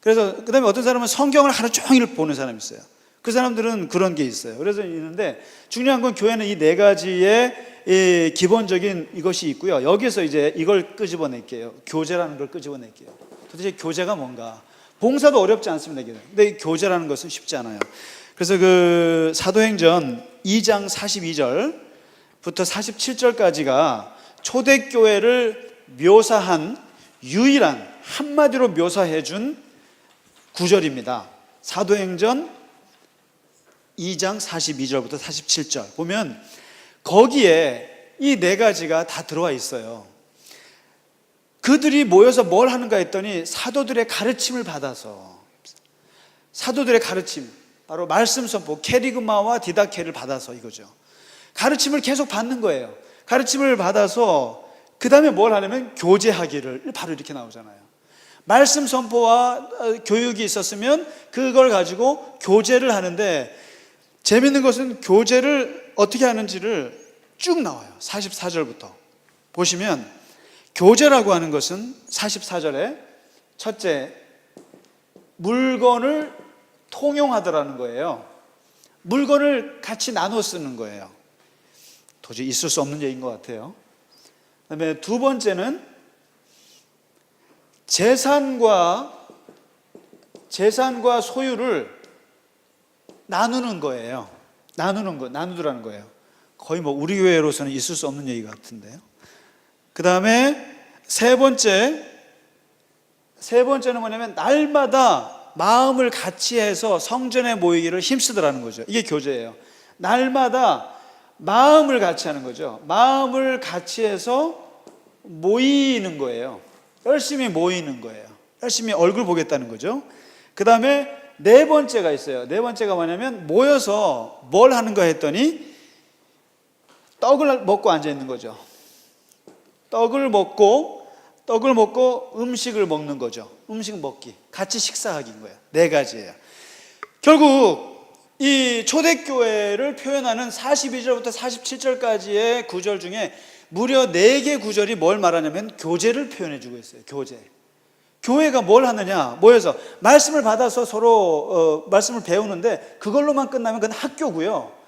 그래서 그다음에 어떤 사람은 성경을 하루 종일 보는 사람이 있어요. 그 사람들은 그런 게 있어요. 그래서 있는데 중요한 건 교회는 이 네 가지의 이 기본적인 이것이 있고요. 여기서 이제 이걸 끄집어낼게요. 교제라는 걸 끄집어낼게요. 도대체 교제가 뭔가? 봉사도 어렵지 않습니다. 근데 이 교제라는 것은 쉽지 않아요. 그래서 그 사도행전 2장 42절부터 47절까지가 초대교회를 묘사한 유일한 한마디로 묘사해 준 구절입니다. 사도행전 2장 42절부터 47절 보면 거기에 이 네 가지가 다 들어와 있어요. 그들이 모여서 뭘 하는가 했더니 사도들의 가르침을 받아서, 사도들의 가르침, 바로 말씀 선포, 캐리그마와 디다케를 받아서 이거죠. 가르침을 계속 받는 거예요. 가르침을 받아서 그 다음에 뭘 하냐면 교제하기를, 바로 이렇게 나오잖아요. 말씀 선포와 교육이 있었으면 그걸 가지고 교제를 하는데, 재밌는 것은 교제를 어떻게 하는지를 쭉 나와요. 44절부터 보시면 교제라고 하는 것은 44절에 첫째, 물건을 통용하더라는 거예요. 물건을 같이 나눠 쓰는 거예요. 도저히 있을 수 없는 얘기인 것 같아요. 그다음에 두 번째는 재산과 소유를 나누는 거예요. 나누더라는 거예요. 거의 뭐 우리 교회로서는 있을 수 없는 얘기 같은데요. 그 다음에 세 번째는 뭐냐면 날마다 마음을 같이 해서 성전에 모이기를 힘쓰더라는 거죠. 이게 교제예요. 날마다 마음을 같이 하는 거죠. 마음을 같이 해서 모이는 거예요. 열심히 모이는 거예요. 열심히 얼굴 보겠다는 거죠. 그 다음에 네 번째가 있어요. 네 번째가 뭐냐면 모여서 뭘 하는가 했더니 떡을 먹고 앉아 있는 거죠. 떡을 먹고 음식을 먹는 거죠. 음식 먹기, 같이 식사하기인 거예요. 네 가지예요. 결국 이 초대교회를 표현하는 42절부터 47절까지의 구절 중에 무려 4개 구절이 뭘 말하냐면 교제를 표현해주고 있어요. 교제. 교회가 뭘 하느냐, 모여서 말씀을 받아서 서로 말씀을 배우는데 그걸로만 끝나면 그건 학교고요.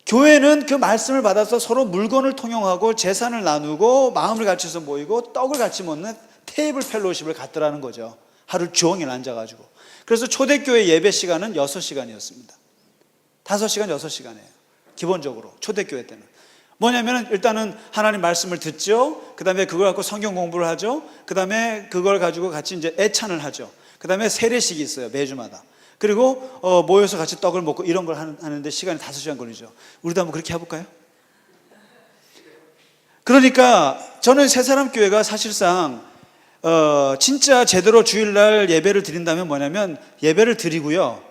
교회는 그 말씀을 받아서 서로 물건을 통용하고 재산을 나누고 마음을 같이서 모이고 떡을 같이 먹는 테이블 펠로십을 갖더라는 거죠. 하루 종일 앉아가지고. 그래서 초대교회 예배 시간은 6시간이었습니다. 5시간, 6시간이에요. 기본적으로 초대교회 때는. 뭐냐면 일단은 하나님 말씀을 듣죠. 그 다음에 그걸 갖고 성경 공부를 하죠. 그 다음에 그걸 가지고 같이 이제 애찬을 하죠. 그 다음에 세례식이 있어요. 매주마다. 그리고 모여서 같이 떡을 먹고 이런 걸 하는데 시간이 5시간 걸리죠. 우리도 한번 그렇게 해볼까요? 그러니까 저는 새사람 교회가 사실상 진짜 제대로 주일날 예배를 드린다면 뭐냐면 예배를 드리고요,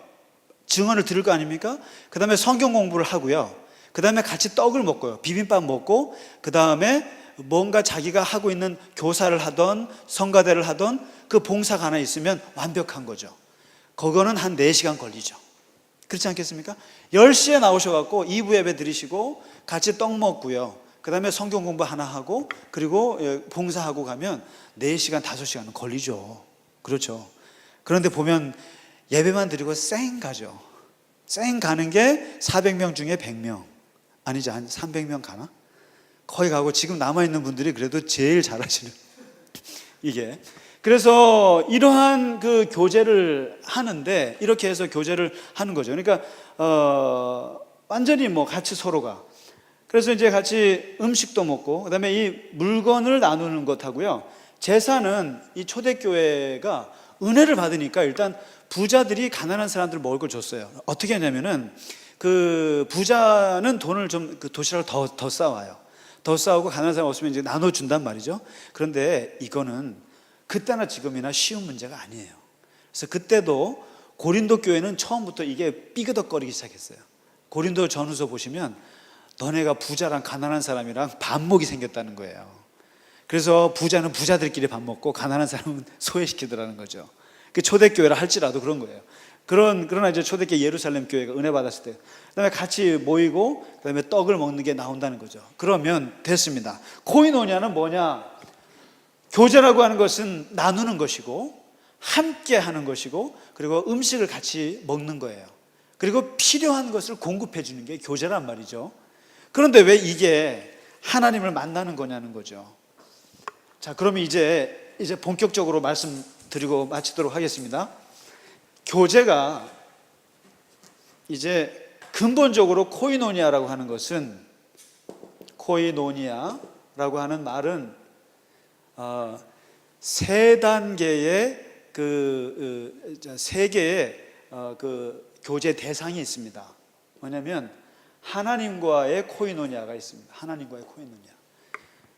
증언을 들을 거 아닙니까? 그 다음에 성경 공부를 하고요, 그 다음에 같이 떡을 먹고요, 비빔밥 먹고, 그 다음에 뭔가 자기가 하고 있는 교사를 하던 성가대를 하던 그 봉사가 하나 있으면 완벽한 거죠. 그거는 한 4시간 걸리죠. 그렇지 않겠습니까? 10시에 나오셔갖고 2부 예배 드리시고 같이 떡 먹고요, 그 다음에 성경 공부 하나 하고 그리고 봉사하고 가면 4시간 5시간은 걸리죠. 그렇죠. 그런데 보면 예배만 드리고 쌩 가죠. 쌩 가는 게 400명 중에 100명, 아니죠, 한 300명 가나? 거기 가고 지금 남아있는 분들이 그래도 제일 잘하시는 이게. 그래서 이러한 그 교제를 하는데, 이렇게 해서 교제를 하는 거죠. 그러니까 완전히 뭐 같이 서로가, 그래서 이제 같이 음식도 먹고 그 다음에 이 물건을 나누는 것하고요, 제사는 이 초대교회가 은혜를 받으니까 일단 부자들이 가난한 사람들 먹을 걸 줬어요. 어떻게 하냐면은 그 부자는 돈을 좀 그 도시락을 더 싸와요. 더 싸우고 가난한 사람 없으면 이제 나눠준단 말이죠. 그런데 이거는 그때나 지금이나 쉬운 문제가 아니에요. 그래서 그때도 고린도 교회는 처음부터 이게 삐그덕거리기 시작했어요. 고린도 전후서 보시면 너네가 부자랑 가난한 사람이랑 반목이 생겼다는 거예요. 그래서 부자는 부자들끼리 밥 먹고 가난한 사람은 소외시키더라는 거죠. 그 초대교회라 할지라도 그런 거예요. 그러나 이제 초대교회 예루살렘 교회가 은혜 받았을 때 그다음에 같이 모이고 그다음에 떡을 먹는 게 나온다는 거죠. 그러면 됐습니다. 코이노니아는 뭐냐? 교제라고 하는 것은 나누는 것이고, 함께 하는 것이고, 그리고 음식을 같이 먹는 거예요. 그리고 필요한 것을 공급해 주는 게 교제란 말이죠. 그런데 왜 이게 하나님을 만나는 거냐는 거죠. 자, 그러면 이제 본격적으로 말씀드리고 마치도록 하겠습니다. 교제가 이제 근본적으로 코이노니아라고 하는 것은, 코이노니아라고 하는 말은 세 단계의 세 개의 교제 대상이 있습니다. 뭐냐면 하나님과의 코이노니아가 있습니다. 하나님과의 코이노니아.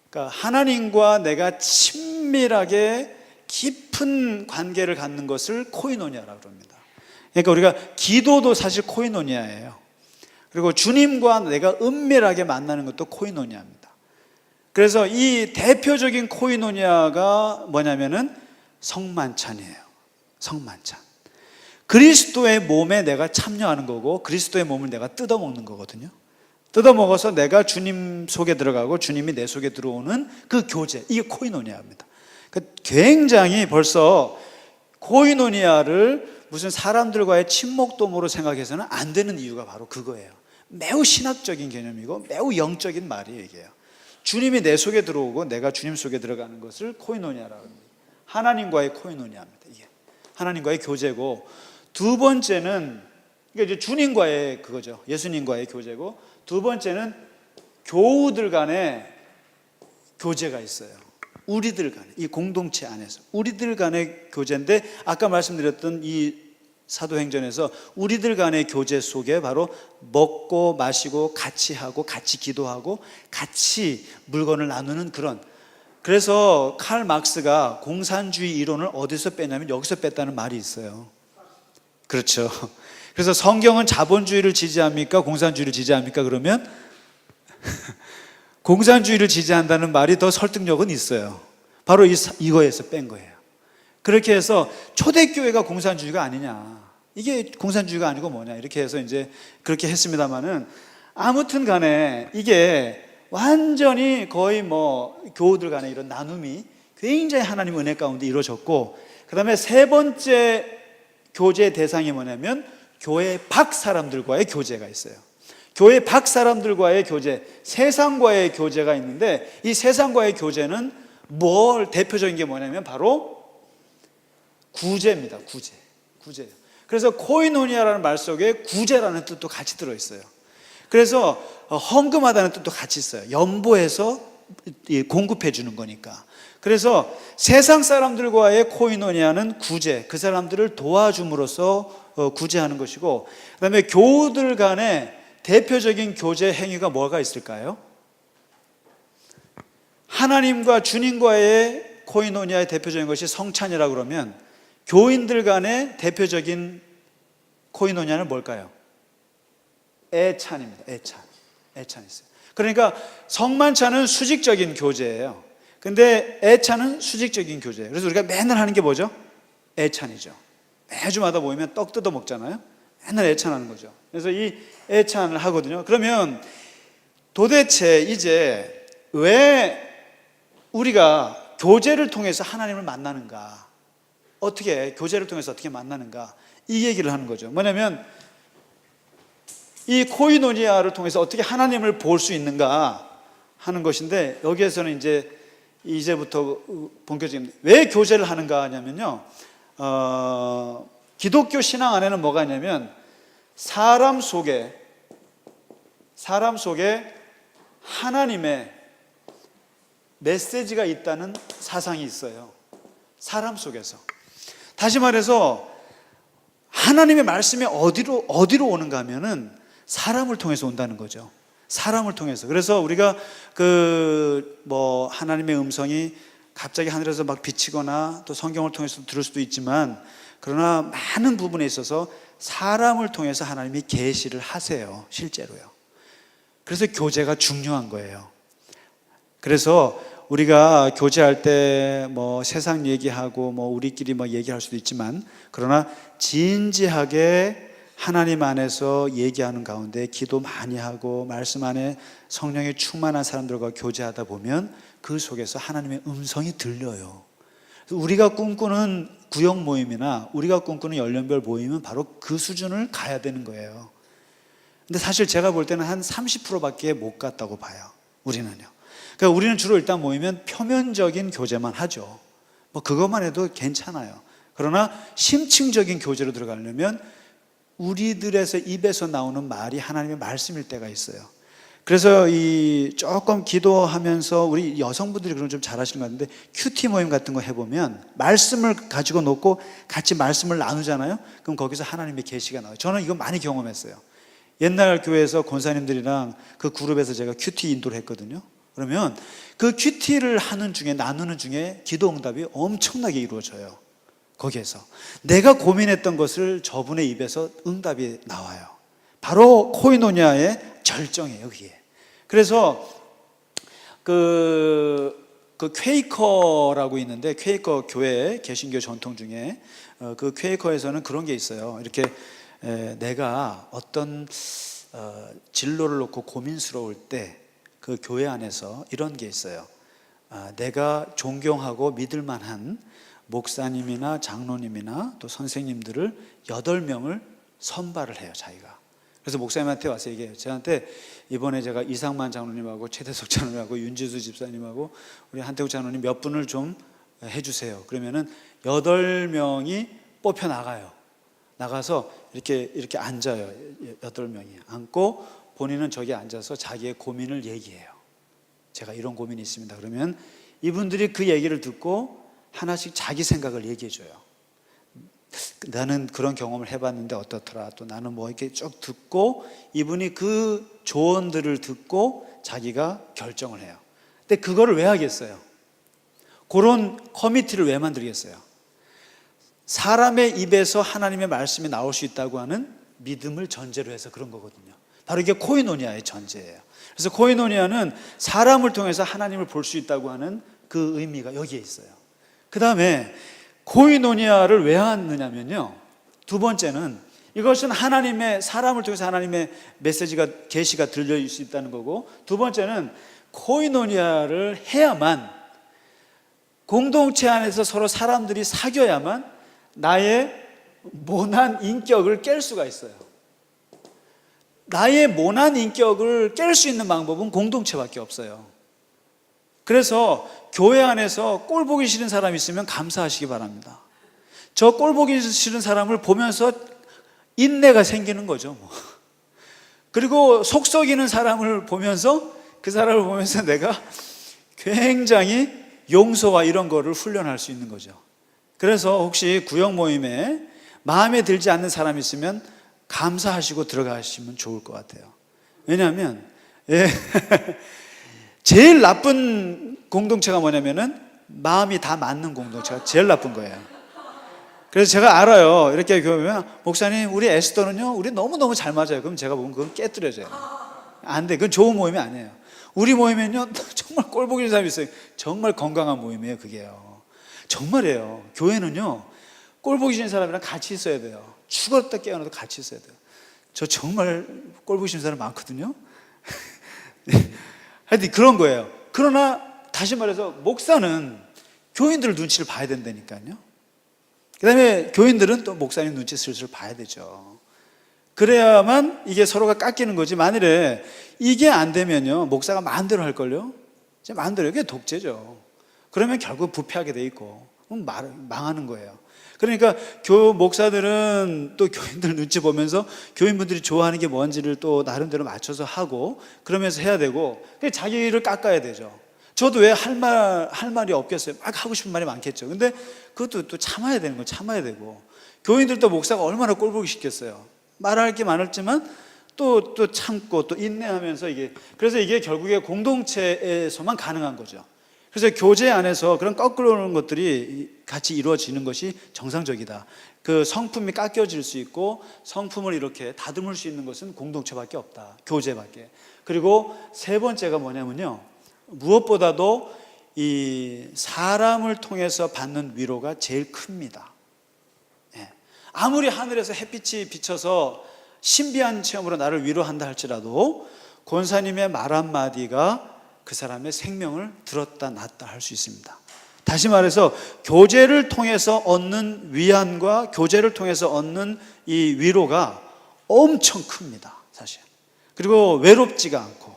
그러니까 하나님과 내가 친밀하게 깊은 관계를 갖는 것을 코이노니아라고 합니다. 그러니까 우리가 기도도 사실 코이노니아예요. 그리고 주님과 내가 은밀하게 만나는 것도 코이노니아입니다. 그래서 이 대표적인 코이노니아가 뭐냐면은 성만찬이에요. 성만찬. 그리스도의 몸에 내가 참여하는 거고, 그리스도의 몸을 내가 뜯어먹는 거거든요. 뜯어먹어서 내가 주님 속에 들어가고 주님이 내 속에 들어오는 그 교제, 이게 코이노니아입니다. 굉장히 벌써 코이노니아를 무슨 사람들과의 친목도모로 생각해서는 안 되는 이유가 바로 그거예요. 매우 신학적인 개념이고 매우 영적인 말이에요. 이게요. 주님이 내 속에 들어오고 내가 주님 속에 들어가는 것을 코이노니아라고 합니다. 하나님과의 코이노니아입니다. 이게 하나님과의 교제고, 두 번째는 이게 이제 주님과의 그거죠. 예수님과의 교제고, 두 번째는 교우들 간의 교제가 있어요. 우리들 간에, 이 공동체 안에서 우리들 간의 교제인데, 아까 말씀드렸던 이 사도행전에서 우리들 간의 교제 속에 바로 먹고 마시고 같이 하고 같이 기도하고 같이 물건을 나누는 그런, 그래서 칼 막스가 공산주의 이론을 어디서 뺐냐면 여기서 뺐다는 말이 있어요. 그렇죠. 그래서 성경은 자본주의를 지지합니까? 공산주의를 지지합니까? 그러면 공산주의를 지지한다는 말이 더 설득력은 있어요. 바로 이거에서 뺀 거예요. 그렇게 해서 초대교회가 공산주의가 아니냐, 이게 공산주의가 아니고 뭐냐, 이렇게 해서 이제 그렇게 했습니다만은, 아무튼 간에 이게 완전히 거의 뭐 교우들 간의 이런 나눔이 굉장히 하나님 은혜 가운데 이루어졌고, 그 다음에 세 번째 교제 대상이 뭐냐면 교회 밖 사람들과의 교제가 있어요. 교회 밖 사람들과의 교제, 세상과의 교제가 있는데, 이 세상과의 교제는 대표적인 게 뭐냐면 바로 구제입니다. 구제. 그래서 코이노니아라는 말 속에 구제라는 뜻도 같이 들어있어요. 그래서 헌금하다는 뜻도 같이 있어요. 연보해서 공급해 주는 거니까. 그래서 세상 사람들과의 코이노니아는 구제, 그 사람들을 도와줌으로써 구제하는 것이고, 그 다음에 교우들 간의 대표적인 교제 행위가 뭐가 있을까요? 하나님과 주님과의 코이노니아의 대표적인 것이 성찬이라고 그러면, 교인들 간의 대표적인 코이노니아는 뭘까요? 애찬입니다. 애찬 있어요. 그러니까 성만찬은 수직적인 교제예요. 근데 애찬은 수직적인 교제예요. 그래서 우리가 맨날 하는 게 뭐죠? 애찬이죠. 매주마다 모이면 떡 뜯어 먹잖아요. 맨날 애찬하는 거죠. 그래서 이 애찬을 하거든요. 그러면 도대체 이제 왜 우리가 교제를 통해서 하나님을 만나는가, 어떻게 교제를 통해서 어떻게 만나는가, 이 얘기를 하는 거죠. 뭐냐면 이 코이노니아를 통해서 어떻게 하나님을 볼 수 있는가 하는 것인데, 여기에서는 이제부터 본격적인 왜 교제를 하는가 하냐면요, 기독교 신앙 안에는 뭐가 있냐면 사람 속에 하나님의 메시지가 있다는 사상이 있어요. 사람 속에서. 다시 말해서 하나님의 말씀이 어디로 오는가 하면은 사람을 통해서 온다는 거죠. 사람을 통해서. 그래서 우리가 하나님의 음성이 갑자기 하늘에서 막 비치거나 또 성경을 통해서 들을 수도 있지만, 그러나 많은 부분에 있어서 사람을 통해서 하나님이 계시를 하세요. 실제로요. 그래서 교제가 중요한 거예요. 그래서 우리가 교제할 때 세상 얘기하고 우리끼리 얘기할 수도 있지만, 그러나 진지하게 하나님 안에서 얘기하는 가운데 기도 많이 하고 말씀 안에 성령이 충만한 사람들과 교제하다 보면 그 속에서 하나님의 음성이 들려요. 우리가 꿈꾸는 구역 모임이나 우리가 꿈꾸는 연령별 모임은 바로 그 수준을 가야 되는 거예요. 근데 사실 제가 볼 때는 한 30%밖에 못 갔다고 봐요. 우리는요. 그러니까 우리는 주로 일단 모이면 표면적인 교제만 하죠. 뭐 그것만 해도 괜찮아요. 그러나 심층적인 교제로 들어가려면 우리들에서 입에서 나오는 말이 하나님의 말씀일 때가 있어요. 그래서 이 조금 기도하면서 우리 여성분들이 그런 좀 잘하시는 것 같은데 큐티 모임 같은 거 해보면 말씀을 가지고 놓고 같이 말씀을 나누잖아요. 그럼 거기서 하나님의 계시가 나와요. 저는 이거 많이 경험했어요. 옛날 교회에서 권사님들이랑 그 그룹에서 제가 큐티 인도를 했거든요. 그러면 그 큐티를 하는 중에 나누는 중에 기도 응답이 엄청나게 이루어져요. 거기에서 내가 고민했던 것을 저분의 입에서 응답이 나와요. 바로 코이노니아의 절정이에요, 그게. 그래서 그 퀘이커라고 있는데, 퀘이커 교회 개신교 전통 중에 그 퀘이커에서는 그런 게 있어요. 이렇게 내가 어떤 진로를 놓고 고민스러울 때 그 교회 안에서 이런 게 있어요. 내가 존경하고 믿을 만한 목사님이나 장로님이나 또 선생님들을 8명을 선발을 해요, 자기가. 그래서 목사님한테 와서 얘기해요. 저한테 이번에 제가 이상만 장로님하고 최대석 장로님하고 윤지수 집사님하고 우리 한태국 장로님 몇 분을 좀 해주세요. 그러면은 8명이 뽑혀 나가요. 나가서 이렇게 앉아요. 8명이 앉고 본인은 저기 앉아서 자기의 고민을 얘기해요. 제가 이런 고민이 있습니다. 그러면 이분들이 그 얘기를 듣고 하나씩 자기 생각을 얘기해줘요. 나는 그런 경험을 해봤는데 어떻더라, 또 나는 뭐 이렇게 쭉 듣고 이분이 그 조언들을 듣고 자기가 결정을 해요. 근데 그거를 왜 하겠어요? 그런 커미티를 왜 만들겠어요? 사람의 입에서 하나님의 말씀이 나올 수 있다고 하는 믿음을 전제로 해서 그런 거거든요. 바로 이게 코이노니아의 전제예요. 그래서 코이노니아는 사람을 통해서 하나님을 볼 수 있다고 하는 그 의미가 여기에 있어요. 그 다음에 코이노니아를 왜 하느냐면요, 두 번째는 이것은 하나님의, 사람을 통해서 하나님의 메시지가, 계시가 들려질 수 있다는 거고, 두 번째는 코이노니아를 해야만, 공동체 안에서 서로 사람들이 사귀어야만 나의 모난 인격을 깰 수가 있어요. 나의 모난 인격을 깰 수 있는 방법은 공동체밖에 없어요. 그래서 교회 안에서 꼴 보기 싫은 사람이 있으면 감사하시기 바랍니다. 저 꼴 보기 싫은 사람을 보면서 인내가 생기는 거죠, 뭐. 그리고 속 썩이는 사람을 보면서, 그 사람을 보면서 내가 굉장히 용서와 이런 거를 훈련할 수 있는 거죠. 그래서 혹시 구역 모임에 마음에 들지 않는 사람이 있으면 감사하시고 들어가시면 좋을 것 같아요. 왜냐하면 제일 나쁜 공동체가 뭐냐면은 마음이 다 맞는 공동체가 제일 나쁜 거예요. 그래서 제가 알아요. 이렇게 보면 목사님, 우리 에스더는요, 우리 너무너무 잘 맞아요. 그럼 제가 보면 그건 깨뜨려져요. 안 돼. 그건 좋은 모임이 아니에요. 우리 모임에는요, 정말 꼴 보기 싫은 사람이 있어요. 정말 건강한 모임이에요, 그게요. 정말이에요. 교회는요, 꼴 보기 싫은 사람이랑 같이 있어야 돼요. 죽었다 깨어나도 같이 있어야 돼요. 저 정말 꼴 보기 싫은 사람 많거든요. 하여튼 그런 거예요. 그러나 다시 말해서 목사는 교인들 눈치를 봐야 된다니까요. 그 다음에 교인들은 또 목사님 눈치 슬슬 봐야 되죠. 그래야만 이게 서로가 깎이는 거지. 만일에 이게 안 되면요, 목사가 마음대로 할걸요. 마음대로. 이게 독재죠. 그러면 결국 부패하게 돼 있고 망하는 거예요. 그러니까 목사들은 또 교인들 눈치 보면서 교인분들이 좋아하는 게 뭔지를 또 나름대로 맞춰서 하고 그러면서 해야 되고, 자기를 깎아야 되죠. 저도 왜 할 말이 없겠어요? 막 하고 싶은 말이 많겠죠. 근데 그것도 또 참아야 되는 거 참아야 되고, 교인들도 목사가 얼마나 꼴보기 싫겠어요. 말할 게 많았지만 또 참고 또 인내하면서 그래서 이게 결국에 공동체에서만 가능한 거죠. 그래서 교제 안에서 그런 거꾸로 오는 것들이 같이 이루어지는 것이 정상적이다. 그 성품이 깎여질 수 있고 성품을 이렇게 다듬을 수 있는 것은 공동체밖에 없다. 교제밖에. 그리고 세 번째가 뭐냐면요, 무엇보다도 이 사람을 통해서 받는 위로가 제일 큽니다. 아무리 하늘에서 햇빛이 비쳐서 신비한 체험으로 나를 위로한다 할지라도 권사님의 말 한마디가 그 사람의 생명을 들었다 놨다 할 수 있습니다. 다시 말해서 교제를 통해서 얻는 위안과 교제를 통해서 얻는 이 위로가 엄청 큽니다, 사실. 그리고 외롭지가 않고,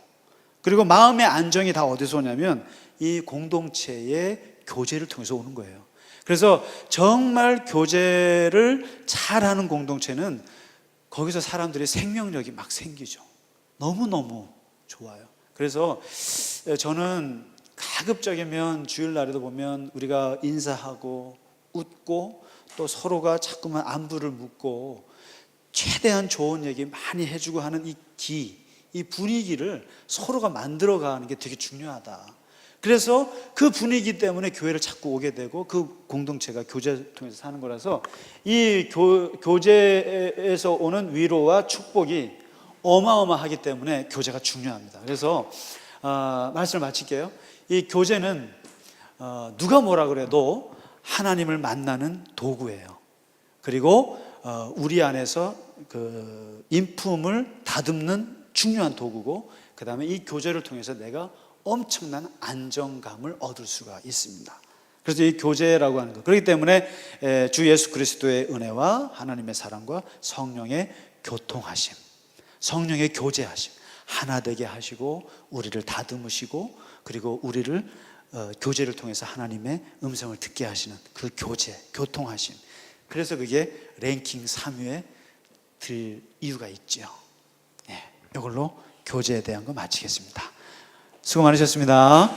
그리고 마음의 안정이 다 어디서 오냐면 이 공동체의 교제를 통해서 오는 거예요. 그래서 정말 교제를 잘하는 공동체는 거기서 사람들이 생명력이 막 생기죠. 너무너무 좋아요. 그래서 저는 가급적이면 주일날에도 보면 우리가 인사하고 웃고 또 서로가 자꾸만 안부를 묻고 최대한 좋은 얘기 많이 해주고 하는 이 분위기를 서로가 만들어가는 게 되게 중요하다. 그래서 그 분위기 때문에 교회를 자꾸 오게 되고 그 공동체가 교제를 통해서 사는 거라서 이 교제에서 오는 위로와 축복이 어마어마하기 때문에 교제가 중요합니다. 그래서 말씀을 마칠게요. 이 교제는 누가 뭐라 그래도 하나님을 만나는 도구예요. 그리고 우리 안에서 그 인품을 다듬는 중요한 도구고, 그 다음에 이 교제를 통해서 내가 엄청난 안정감을 얻을 수가 있습니다. 그래서 이 교제라고 하는 것, 그렇기 때문에 주 예수 그리스도의 은혜와 하나님의 사랑과 성령의 교통하심, 성령의 교제하심, 하나 되게 하시고 우리를 다듬으시고, 그리고 우리를 교제를 통해서 하나님의 음성을 듣게 하시는 그 교제, 교통하심. 그래서 그게 랭킹 3위에 들 이유가 있죠. 이걸로 교제에 대한 거 마치겠습니다. 수고 많으셨습니다.